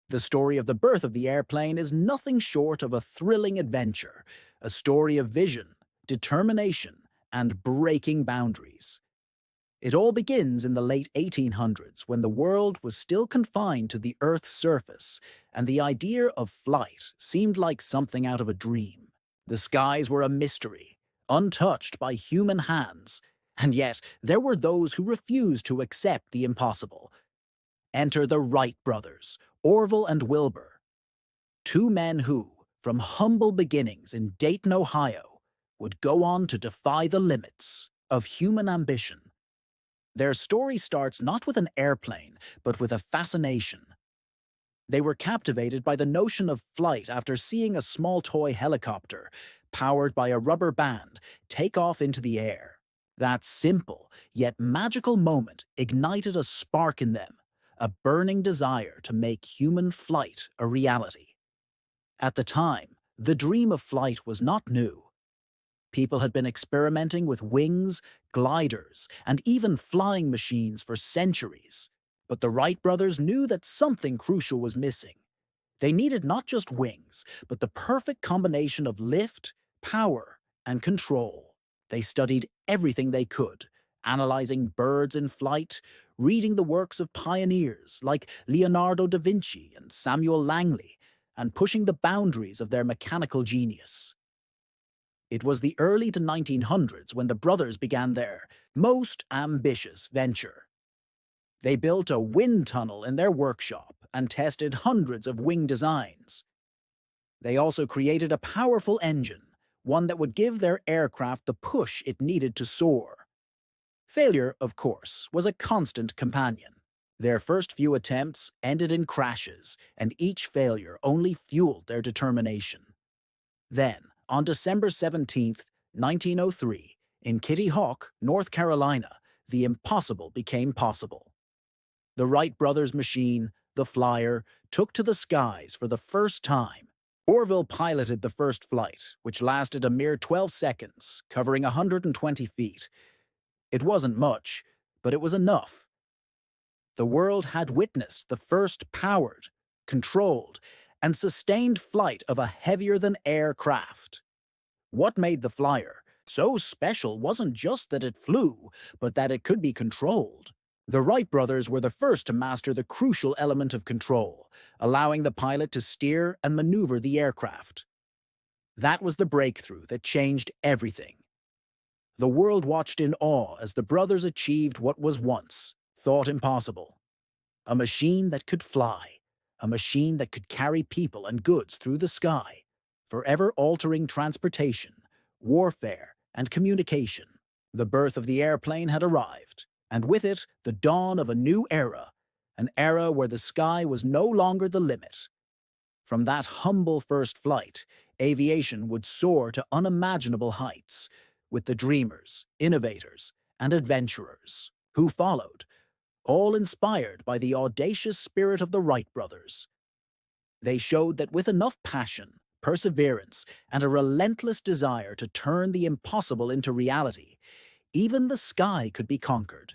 The story of the birth of the airplane is nothing short of a thrilling adventure, a story of vision, determination, and breaking boundaries. It all begins in the late 1800s when the world was still confined to the Earth's surface, and the idea of flight seemed like something out of a dream. The skies were a mystery, untouched by human hands, and yet there were those who refused to accept the impossible. Enter the Wright brothers, Orville and Wilbur, two men who, from humble beginnings in Dayton, Ohio, would go on to defy the limits of human ambition. Their story starts not with an airplane, but with a fascination. They were captivated by the notion of flight after seeing a small toy helicopter, powered by a rubber band, take off into the air. That simple, yet magical moment ignited a spark in them, a burning desire to make human flight a reality. At the time, the dream of flight was not new. People had been experimenting with wings, gliders, and even flying machines for centuries. But the Wright brothers knew that something crucial was missing. They needed not just wings, but the perfect combination of lift, power, and control. They studied everything they could, analyzing birds in flight, reading the works of pioneers like Leonardo da Vinci and Samuel Langley, and pushing the boundaries of their mechanical genius. It was the early to 1900s when the brothers began their most ambitious venture. They built a wind tunnel in their workshop and tested hundreds of wing designs. They also created a powerful engine, one that would give their aircraft the push it needed to soar. Failure, of course, was a constant companion. Their first few attempts ended in crashes, and each failure only fueled their determination. Then, on December 17, 1903, in Kitty Hawk, North Carolina, the impossible became possible. The Wright brothers' machine, the Flyer, took to the skies for the first time. Orville piloted the first flight, which lasted a mere 12 seconds, covering 120 feet. It wasn't much, but it was enough. The world had witnessed the first powered, controlled, and sustained flight of a heavier-than-air craft. What made the Flyer so special wasn't just that it flew, but that it could be controlled. The Wright brothers were the first to master the crucial element of control, allowing the pilot to steer and maneuver the aircraft. That was the breakthrough that changed everything. The world watched in awe as the brothers achieved what was once thought impossible. A machine that could fly, a machine that could carry people and goods through the sky, forever altering transportation, warfare, and communication. The birth of the airplane had arrived, and with it, the dawn of a new era, an era where the sky was no longer the limit. From that humble first flight, aviation would soar to unimaginable heights, with the dreamers, innovators, and adventurers who followed, all inspired by the audacious spirit of the Wright brothers. They showed that with enough passion, perseverance, and a relentless desire to turn the impossible into reality, even the sky could be conquered.